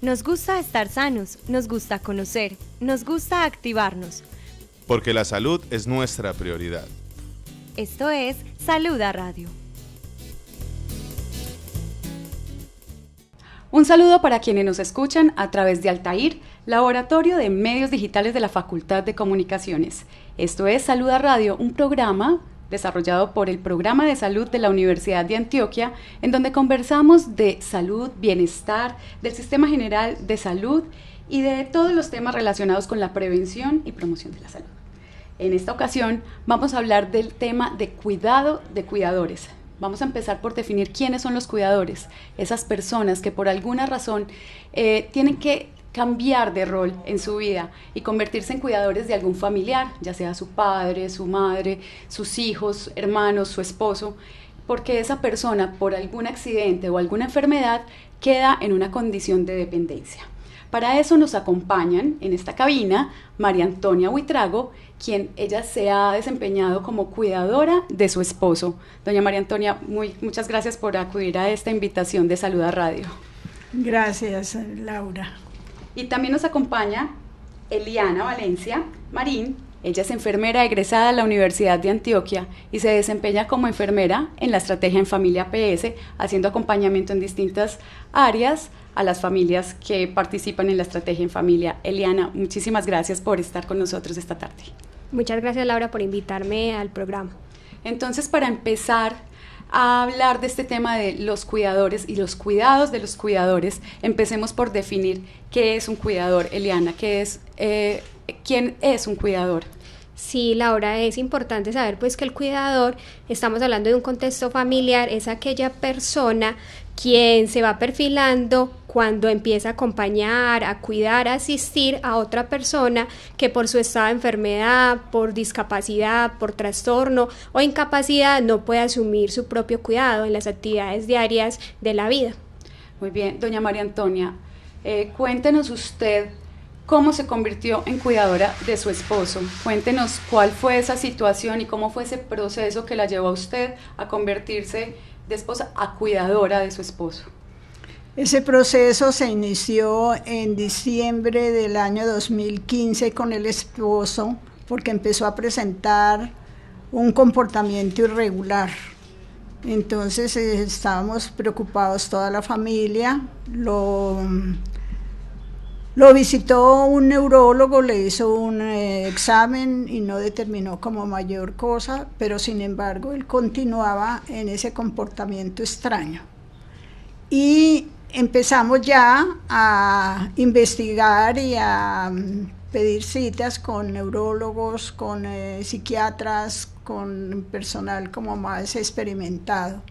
Nos gusta estar sanos, nos gusta conocer, nos gusta activarnos. Porque la salud es nuestra prioridad. Esto es Saluda Radio. Un saludo para quienes nos escuchan a través de Altair, Laboratorio de Medios Digitales de la Facultad de Comunicaciones. Esto es Saluda Radio, un programa desarrollado por el Programa de Salud de la Universidad de Antioquia, en donde conversamos de salud, bienestar, del sistema general de salud y de todos los temas relacionados con la prevención y promoción de la salud. En esta ocasión vamos a hablar del tema de cuidado de cuidadores. Vamos a empezar por definir quiénes son los cuidadores, esas personas que por alguna razón tienen que cambiar de rol en su vida y convertirse en cuidadores de algún familiar, ya sea su padre, su madre, sus hijos, hermanos, su esposo, porque esa persona por algún accidente o alguna enfermedad queda en una condición de dependencia. Para eso nos acompañan en esta cabina María Antonia Buitrago, quien ella se ha desempeñado como cuidadora de su esposo. Doña María Antonia, muchas gracias por acudir a esta invitación de Saluda Radio. Gracias, Laura. Y también nos acompaña Eliana Valencia Marín. Ella es enfermera egresada de la Universidad de Antioquia y se desempeña como enfermera en la estrategia en familia PS, haciendo acompañamiento en distintas áreas a las familias que participan en la estrategia en familia. Eliana, muchísimas gracias por estar con nosotros esta tarde. Muchas gracias, Laura, por invitarme al programa. Entonces, para empezar a hablar de este tema de los cuidadores y los cuidados de los cuidadores, empecemos por definir qué es un cuidador. Eliana, ¿quién es un cuidador? Sí, Laura, es importante saber pues que el cuidador, estamos hablando de un contexto familiar, es aquella persona quien se va perfilando cuando empieza a acompañar, a cuidar, a asistir a otra persona que por su estado de enfermedad, por discapacidad, por trastorno o incapacidad no puede asumir su propio cuidado en las actividades diarias de la vida. Muy bien, doña María Antonia, cuéntenos usted cómo se convirtió en cuidadora de su esposo. Cuéntenos cuál fue esa situación y cómo fue ese proceso que la llevó a usted a convertirse de esposa a cuidadora de su esposo. Ese proceso se inició en diciembre del año 2015 con el esposo, porque empezó a presentar un comportamiento irregular. Entonces estábamos preocupados toda la familia. Lo visitó un neurólogo, le hizo un examen y no determinó como mayor cosa, pero sin embargo él continuaba en ese comportamiento extraño. Y empezamos ya a investigar y a pedir citas con neurólogos, con psiquiatras, con personal como más experimentado.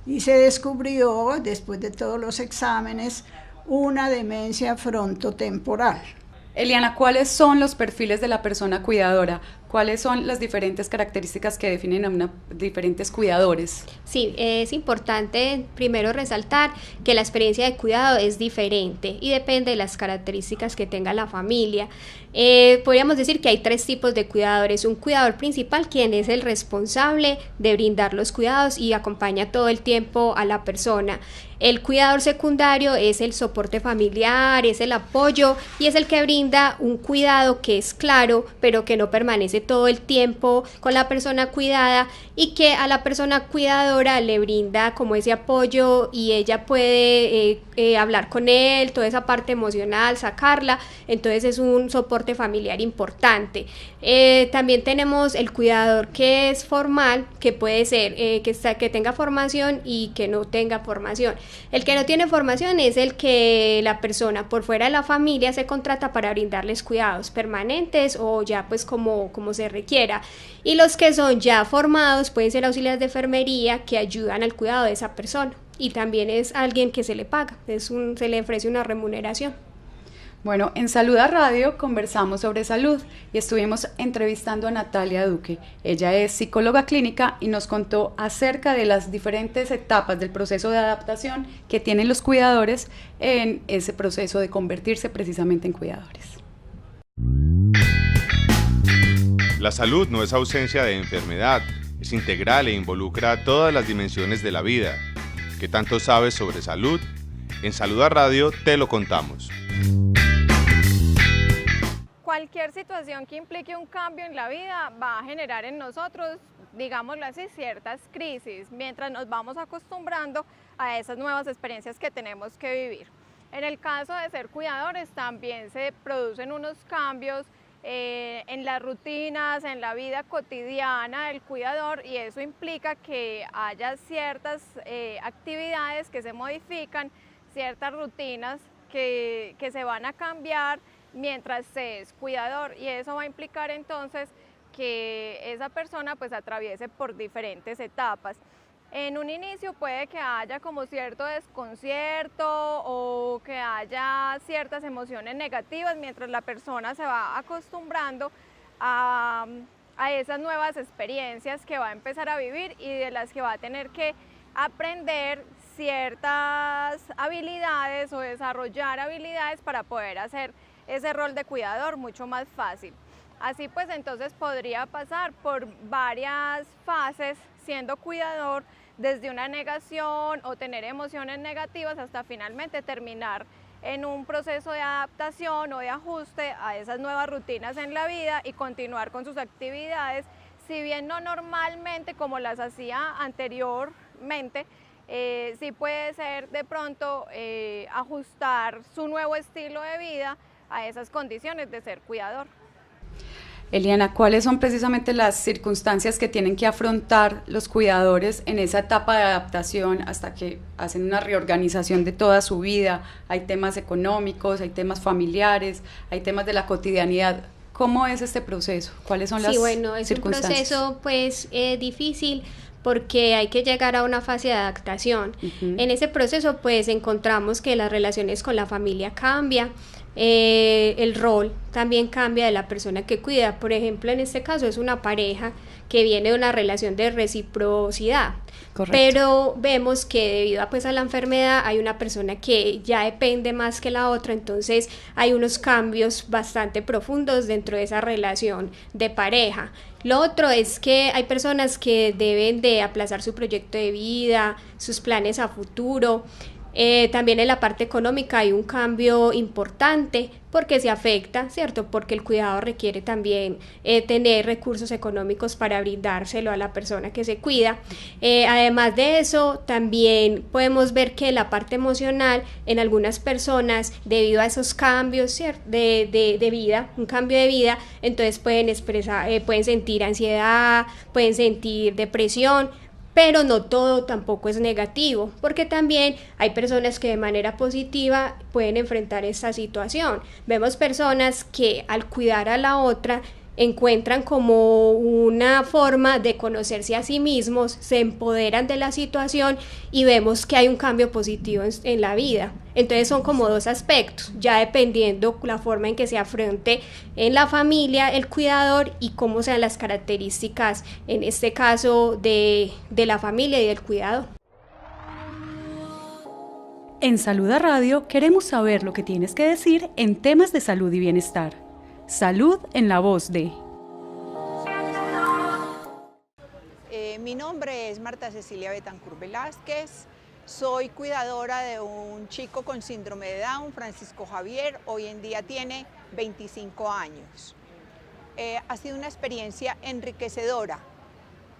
Y se descubrió, después de todos los exámenes, una demencia frontotemporal. Eliana, ¿cuáles son los perfiles de la persona cuidadora? ¿Cuáles son las diferentes características que definen a diferentes cuidadores? Sí, es importante primero resaltar que la experiencia de cuidado es diferente y depende de las características que tenga la familia. Podríamos decir que hay tres tipos de cuidadores. Un cuidador principal, quien es el responsable de brindar los cuidados y acompaña todo el tiempo a la persona. El cuidador secundario es el soporte familiar, es el apoyo y es el que brinda un cuidado que es claro, pero que no permanece todo el tiempo con la persona cuidada y que a la persona cuidadora le brinda como ese apoyo y ella puede hablar con él, toda esa parte emocional, sacarla. Entonces es un soporte familiar importante. También tenemos el cuidador que es formal, que puede ser que tenga formación y que no tenga formación. El que no tiene formación es el que la persona por fuera de la familia se contrata para brindarles cuidados permanentes o ya pues como se requiera. Y los que son ya formados pueden ser auxiliares de enfermería que ayudan al cuidado de esa persona. Y también es alguien que se le paga, se le ofrece una remuneración. Bueno, en Saluda Radio conversamos sobre salud y estuvimos entrevistando a Natalia Duque. Ella es psicóloga clínica y nos contó acerca de las diferentes etapas del proceso de adaptación que tienen los cuidadores en ese proceso de convertirse precisamente en cuidadores. La salud no es ausencia de enfermedad, es integral e involucra todas las dimensiones de la vida. ¿Qué tanto sabes sobre salud? En Salud a Radio te lo contamos. Cualquier situación que implique un cambio en la vida va a generar en nosotros, digámoslo así, ciertas crisis, mientras nos vamos acostumbrando a esas nuevas experiencias que tenemos que vivir. En el caso de ser cuidadores también se producen unos cambios en las rutinas, en la vida cotidiana del cuidador, y eso implica que haya ciertas actividades que se modifican, ciertas rutinas que se van a cambiar mientras se es cuidador, y eso va a implicar entonces que esa persona pues atraviese por diferentes etapas. En un inicio puede que haya como cierto desconcierto o que haya ciertas emociones negativas mientras la persona se va acostumbrando a esas nuevas experiencias que va a empezar a vivir y de las que va a tener que aprender ciertas habilidades o desarrollar habilidades para poder hacer ese rol de cuidador mucho más fácil. Así pues, entonces podría pasar por varias fases siendo cuidador, desde una negación o tener emociones negativas hasta finalmente terminar en un proceso de adaptación o de ajuste a esas nuevas rutinas en la vida y continuar con sus actividades, si bien no normalmente como las hacía anteriormente, sí puede ser de pronto ajustar su nuevo estilo de vida a esas condiciones de ser cuidador. Eliana, ¿cuáles son precisamente las circunstancias que tienen que afrontar los cuidadores en esa etapa de adaptación hasta que hacen una reorganización de toda su vida? Hay temas económicos, hay temas familiares, hay temas de la cotidianidad. ¿Cómo es este proceso? ¿Cuáles son las circunstancias? Es un proceso pues difícil porque hay que llegar a una fase de adaptación. En ese proceso pues encontramos que las relaciones con la familia cambian, el rol también cambia de la persona que cuida. Por ejemplo, en este caso es una pareja que viene de una relación de reciprocidad. Correcto. Pero vemos que debido a la enfermedad hay una persona que ya depende más que la otra, entonces hay unos cambios bastante profundos dentro de esa relación de pareja. Lo otro es que hay personas que deben de aplazar su proyecto de vida, sus planes a futuro. También en la parte económica hay un cambio importante porque se afecta, ¿cierto? Porque el cuidado requiere también tener recursos económicos para brindárselo a la persona que se cuida. Además de eso, también podemos ver que la parte emocional en algunas personas, debido a esos cambios, ¿cierto? de vida, un cambio de vida, entonces pueden sentir ansiedad, pueden sentir depresión. Pero no todo tampoco es negativo, porque también hay personas que de manera positiva pueden enfrentar esta situación. Vemos personas que al cuidar a la otra encuentran como una forma de conocerse a sí mismos, se empoderan de la situación y vemos que hay un cambio positivo en la vida. Entonces son como dos aspectos, ya dependiendo la forma en que se afronte en la familia el cuidador y cómo sean las características, en este caso de la familia y del cuidador. En Salud a Radio queremos saber lo que tienes que decir en temas de salud y bienestar. Salud en la voz de... Mi nombre es Marta Cecilia Betancur Velázquez, soy cuidadora de un chico con síndrome de Down, Francisco Javier, hoy en día tiene 25 años. Ha sido una experiencia enriquecedora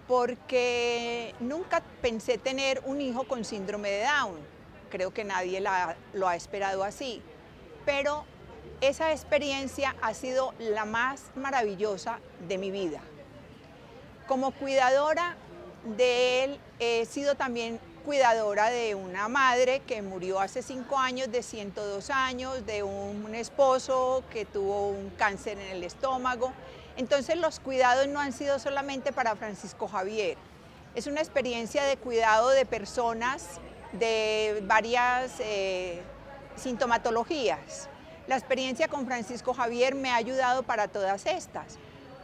porque nunca pensé tener un hijo con síndrome de Down, creo que nadie lo ha esperado así, pero esa experiencia ha sido la más maravillosa de mi vida. Como cuidadora de él, he sido también cuidadora de una madre que murió hace 5 años, de 102 años, de un esposo que tuvo un cáncer en el estómago. Entonces los cuidados no han sido solamente para Francisco Javier. Es una experiencia de cuidado de personas de varias sintomatologías. La experiencia con Francisco Javier me ha ayudado para todas estas,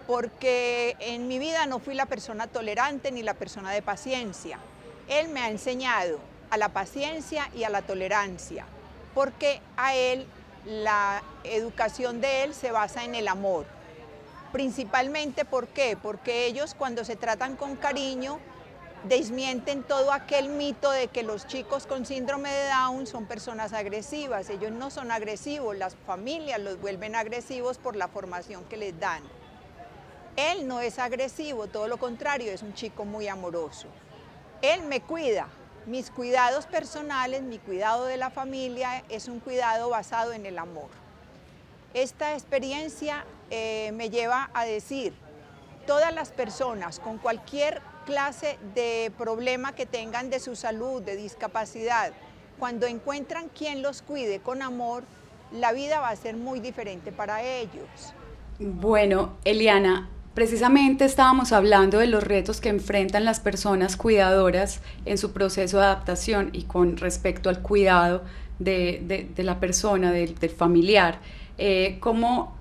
porque en mi vida no fui la persona tolerante ni la persona de paciencia. Él me ha enseñado a la paciencia y a la tolerancia, porque a él, la educación de él se basa en el amor. Principalmente, ¿por qué? Porque ellos cuando se tratan con cariño desmienten todo aquel mito de que los chicos con síndrome de Down son personas agresivas. Ellos no son agresivos, las familias los vuelven agresivos por la formación que les dan. Él no es agresivo, todo lo contrario, es un chico muy amoroso. Él me cuida, mis cuidados personales, mi cuidado de la familia es un cuidado basado en el amor. Esta experiencia me lleva a decir, todas las personas con cualquier clase de problema que tengan de su salud, de discapacidad, cuando encuentran quien los cuide con amor, la vida va a ser muy diferente para ellos. Bueno, Eliana, precisamente estábamos hablando de los retos que enfrentan las personas cuidadoras en su proceso de adaptación y con respecto al cuidado de la persona, del familiar. ¿Cómo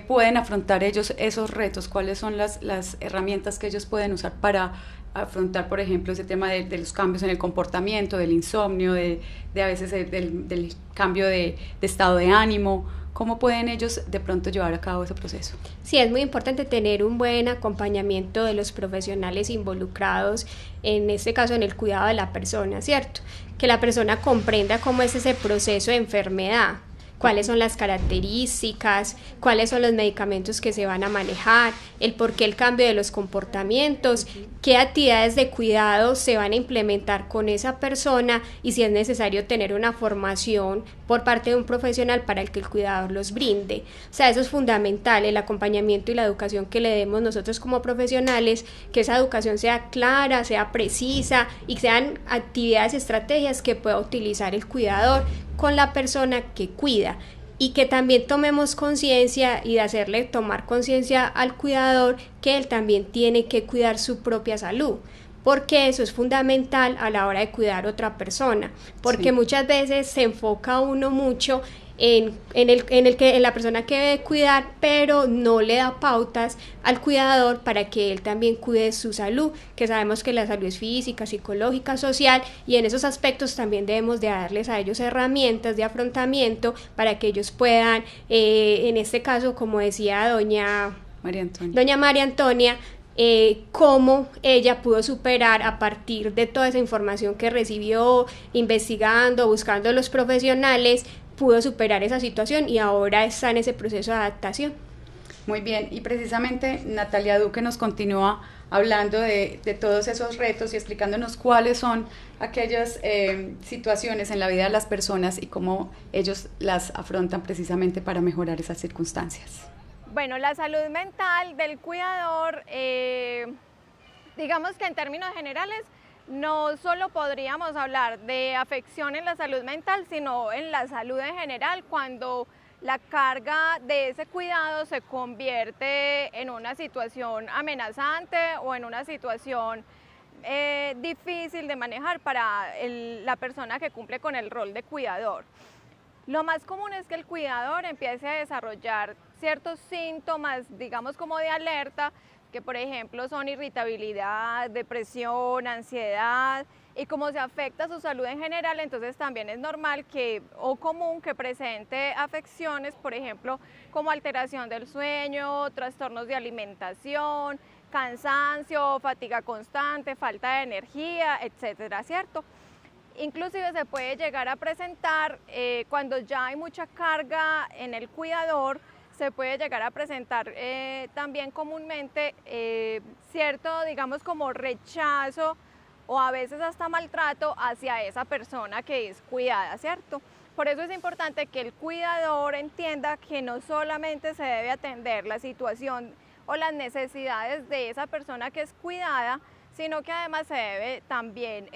pueden afrontar ellos esos retos? ¿Cuáles son las herramientas que ellos pueden usar para afrontar, por ejemplo, ese tema de los cambios en el comportamiento, del insomnio, de a veces del cambio de estado de ánimo? ¿Cómo pueden ellos de pronto llevar a cabo ese proceso? Sí, es muy importante tener un buen acompañamiento de los profesionales involucrados, en este caso en el cuidado de la persona, ¿cierto? Que la persona comprenda cómo es ese proceso de enfermedad, cuáles son las características, cuáles son los medicamentos que se van a manejar, el por qué el cambio de los comportamientos, qué actividades de cuidado se van a implementar con esa persona y si es necesario tener una formación por parte de un profesional para que el cuidador los brinde. O sea, eso es fundamental, el acompañamiento y la educación que le demos nosotros como profesionales, que esa educación sea clara, sea precisa y sean actividades y estrategias que pueda utilizar el cuidador con la persona que cuida, y que también tomemos conciencia y de hacerle tomar conciencia al cuidador que él también tiene que cuidar su propia salud, porque eso es fundamental a la hora de cuidar a otra persona, porque muchas veces se enfoca uno mucho en la persona que debe cuidar, pero no le da pautas al cuidador para que él también cuide su salud, que sabemos que la salud es física, psicológica, social, y en esos aspectos también debemos de darles a ellos herramientas de afrontamiento para que ellos puedan, en este caso, como decía doña María Antonia, cómo ella pudo superar a partir de toda esa información que recibió, investigando, buscando los profesionales, pudo superar esa situación y ahora está en ese proceso de adaptación. Muy bien, y precisamente Natalia Duque nos continúa hablando de todos esos retos y explicándonos cuáles son aquellas situaciones en la vida de las personas y cómo ellos las afrontan precisamente para mejorar esas circunstancias. Bueno, la salud mental del cuidador, digamos que en términos generales, no solo podríamos hablar de afección en la salud mental, sino en la salud en general, cuando la carga de ese cuidado se convierte en una situación amenazante o en una situación difícil de manejar para la persona que cumple con el rol de cuidador. Lo más común es que el cuidador empiece a desarrollar ciertos síntomas, digamos como de alerta, que por ejemplo son irritabilidad, depresión, ansiedad, y como se afecta su salud en general, entonces también es normal o común que presente afecciones, por ejemplo, como alteración del sueño, trastornos de alimentación, cansancio, fatiga constante, falta de energía, etcétera, ¿cierto? Inclusive se puede llegar a presentar cuando ya hay mucha carga en el cuidador, se puede llegar a presentar también comúnmente cierto, digamos, como rechazo o a veces hasta maltrato hacia esa persona que es cuidada, ¿cierto? Por eso es importante que el cuidador entienda que no solamente se debe atender la situación o las necesidades de esa persona que es cuidada, sino que además se debe también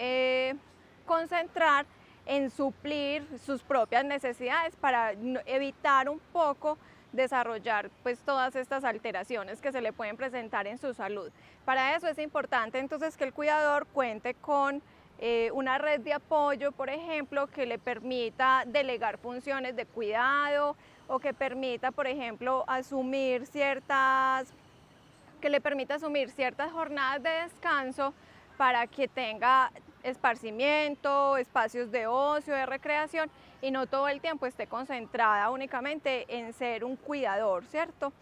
concentrar en suplir sus propias necesidades para evitar un poco desarrollar pues todas estas alteraciones que se le pueden presentar en su salud. Para eso es importante entonces que el cuidador cuente con una red de apoyo, por ejemplo, que le permita delegar funciones de cuidado o que permita, por ejemplo, asumir ciertas jornadas de descanso para que tenga esparcimiento, espacios de ocio, de recreación y no todo el tiempo esté concentrada únicamente en ser un cuidador, ¿cierto?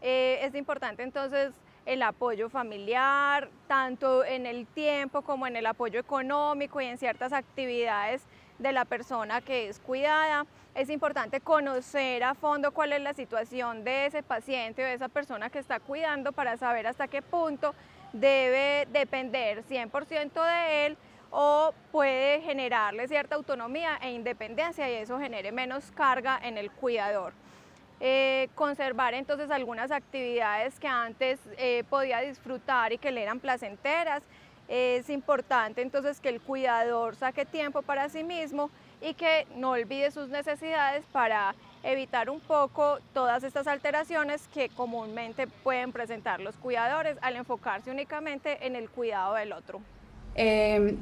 Es importante entonces el apoyo familiar, tanto en el tiempo como en el apoyo económico y en ciertas actividades de la persona que es cuidada. Es importante conocer a fondo cuál es la situación de ese paciente o de esa persona que está cuidando para saber hasta qué punto debe depender 100% de él o puede generarle cierta autonomía e independencia y eso genere menos carga en el cuidador. Conservar entonces algunas actividades que antes podía disfrutar y que le eran placenteras. Es importante entonces que el cuidador saque tiempo para sí mismo y que no olvide sus necesidades para evitar un poco todas estas alteraciones que comúnmente pueden presentar los cuidadores al enfocarse únicamente en el cuidado del otro.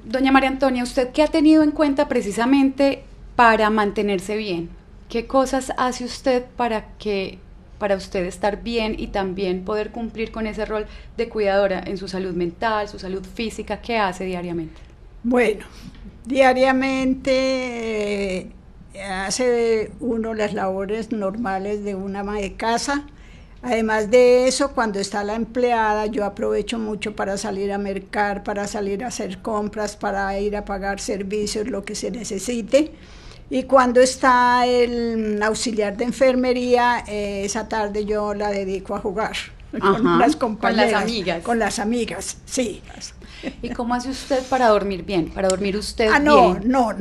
Doña María Antonia, ¿usted qué ha tenido en cuenta precisamente para mantenerse bien? ¿Qué cosas hace usted para usted estar bien y también poder cumplir con ese rol de cuidadora en su salud mental, su salud física? ¿Qué hace diariamente? Bueno, diariamente hace uno las labores normales de una ama de casa. Además de eso, cuando está la empleada, yo aprovecho mucho para salir a mercar, para salir a hacer compras, para ir a pagar servicios, lo que se necesite. Y cuando está el auxiliar de enfermería, esa tarde yo la dedico a jugar con las compañeras. Con las amigas. Con las amigas, sí. ¿Y cómo hace usted para dormir bien? ¿Para dormir usted bien? No.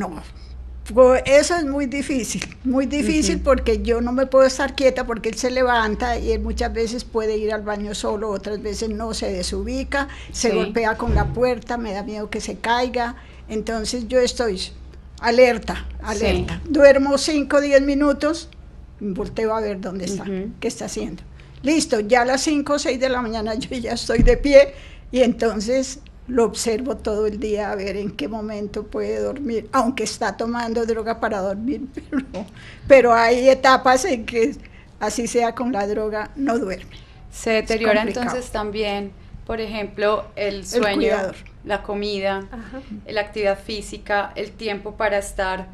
Eso es muy difícil porque yo no me puedo estar quieta porque él se levanta y él muchas veces puede ir al baño solo, otras veces no, se desubica, se golpea con la puerta, me da miedo que se caiga, entonces yo estoy alerta. Sí. Duermo 5 o 10 minutos, volteo a ver dónde está, qué está haciendo. Listo, ya a las 5 o 6 de la mañana yo ya estoy de pie y entonces lo observo todo el día a ver en qué momento puede dormir, aunque está tomando droga para dormir, pero hay etapas en que así sea con la droga no duerme. Se deteriora entonces también, por ejemplo, el sueño, la comida, la actividad física, el tiempo para estar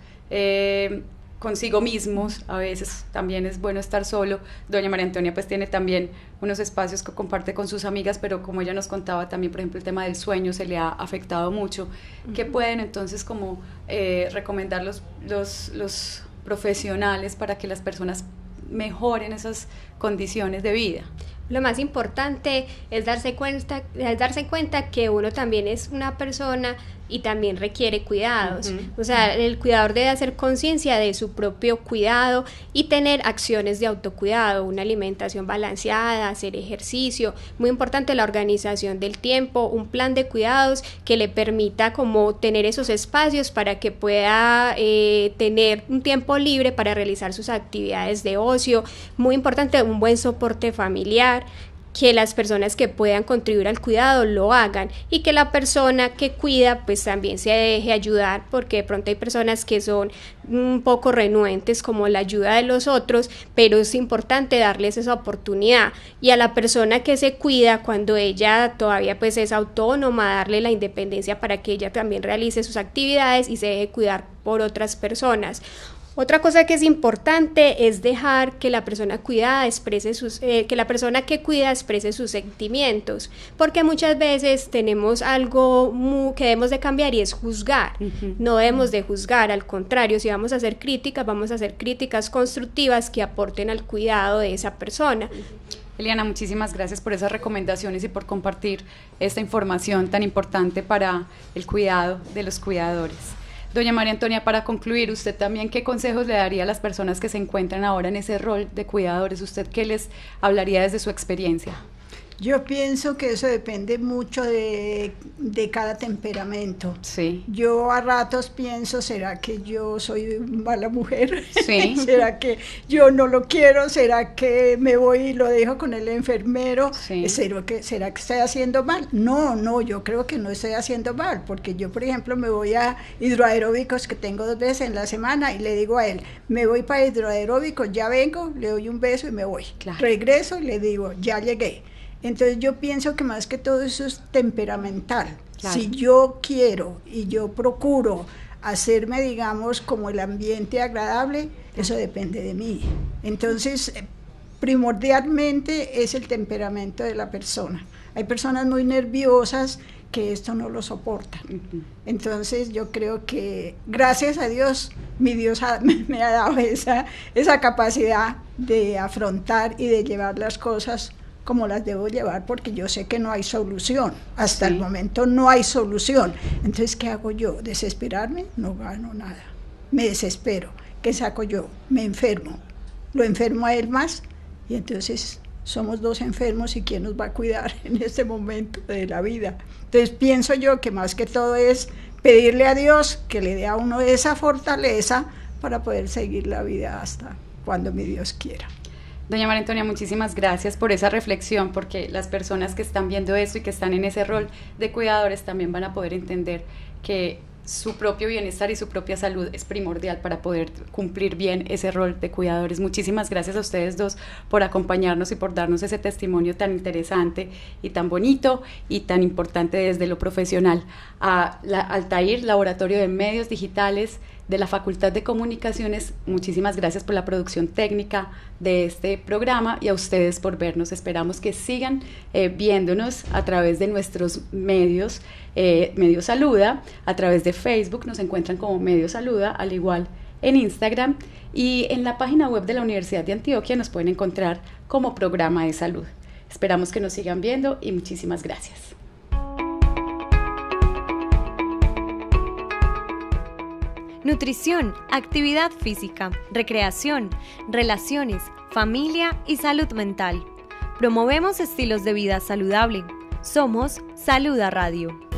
consigo mismos. A veces también es bueno estar solo. Doña María Antonia pues tiene también unos espacios que comparte con sus amigas, pero como ella nos contaba también, por ejemplo, el tema del sueño se le ha afectado mucho. ¿Qué pueden entonces como recomendar los profesionales para que las personas mejoren esas condiciones de vida? Lo más importante es darse cuenta que uno también es una persona y también requiere cuidados. O sea, el cuidador debe hacer conciencia de su propio cuidado y tener acciones de autocuidado, una alimentación balanceada, hacer ejercicio. Muy importante la organización del tiempo, un plan de cuidados que le permita como tener esos espacios para que pueda tener un tiempo libre para realizar sus actividades de ocio. Muy importante un buen soporte familiar, que las personas que puedan contribuir al cuidado lo hagan y que la persona que cuida pues también se deje ayudar, porque de pronto hay personas que son un poco renuentes como la ayuda de los otros, pero es importante darles esa oportunidad, y a la persona que se cuida cuando ella todavía pues es autónoma, darle la independencia para que ella también realice sus actividades y se deje cuidar por otras personas. Otra cosa que es importante es dejar que la persona cuidada exprese que la persona que cuida exprese sus sentimientos, porque muchas veces tenemos algo que debemos de cambiar y es juzgar. No debemos de juzgar, al contrario, si vamos a hacer críticas constructivas que aporten al cuidado de esa persona. Eliana, muchísimas gracias por esas recomendaciones y por compartir esta información tan importante para el cuidado de los cuidadores. Doña María Antonia, para concluir, usted también, ¿qué consejos le daría a las personas que se encuentran ahora en ese rol de cuidadores? ¿Usted qué les hablaría desde su experiencia? Yo pienso que eso depende mucho de cada temperamento. Sí. Yo a ratos pienso, ¿será que yo soy mala mujer? Sí. ¿Será que yo no lo quiero? ¿Será que me voy y lo dejo con el enfermero? Sí. ¿Será que estoy haciendo mal? No, yo creo que no estoy haciendo mal, porque yo, por ejemplo, me voy a hidroaeróbicos que tengo 2 veces en la semana y le digo a él, me voy para hidroaeróbicos, ya vengo, le doy un beso y me voy. Claro. Regreso y le digo, ya llegué. Entonces yo pienso que más que todo eso es temperamental. Claro. Si yo quiero y yo procuro hacerme, digamos, como el ambiente agradable, eso depende de mí. Entonces, primordialmente es el temperamento de la persona. Hay personas muy nerviosas que esto no lo soportan. Entonces yo creo que gracias a Dios, mi Dios me ha dado esa capacidad de afrontar y de llevar las cosas como las debo llevar, porque yo sé que no hay solución, hasta el momento no hay solución. Entonces, ¿qué hago yo? ¿Desesperarme? No gano nada, me desespero. ¿Qué saco yo? Me enfermo, lo enfermo a él más, y entonces somos dos enfermos, y ¿quién nos va a cuidar en este momento de la vida? Entonces pienso yo que más que todo es pedirle a Dios que le dé a uno esa fortaleza para poder seguir la vida hasta cuando mi Dios quiera. Doña María Antonia, muchísimas gracias por esa reflexión, porque las personas que están viendo esto y que están en ese rol de cuidadores también van a poder entender que su propio bienestar y su propia salud es primordial para poder cumplir bien ese rol de cuidadores. Muchísimas gracias a ustedes dos por acompañarnos y por darnos ese testimonio tan interesante y tan bonito y tan importante desde lo profesional. A Altair, Laboratorio de Medios Digitales de la Facultad de Comunicaciones, muchísimas gracias por la producción técnica de este programa, y a ustedes por vernos. Esperamos que sigan viéndonos a través de nuestros medios, Medio Saluda, a través de Facebook nos encuentran como Medio Saluda, al igual en Instagram, y en la página web de la Universidad de Antioquia nos pueden encontrar como Programa de Salud. Esperamos que nos sigan viendo y muchísimas gracias. Nutrición, actividad física, recreación, relaciones, familia y salud mental. Promovemos estilos de vida saludable. Somos Saluda Radio.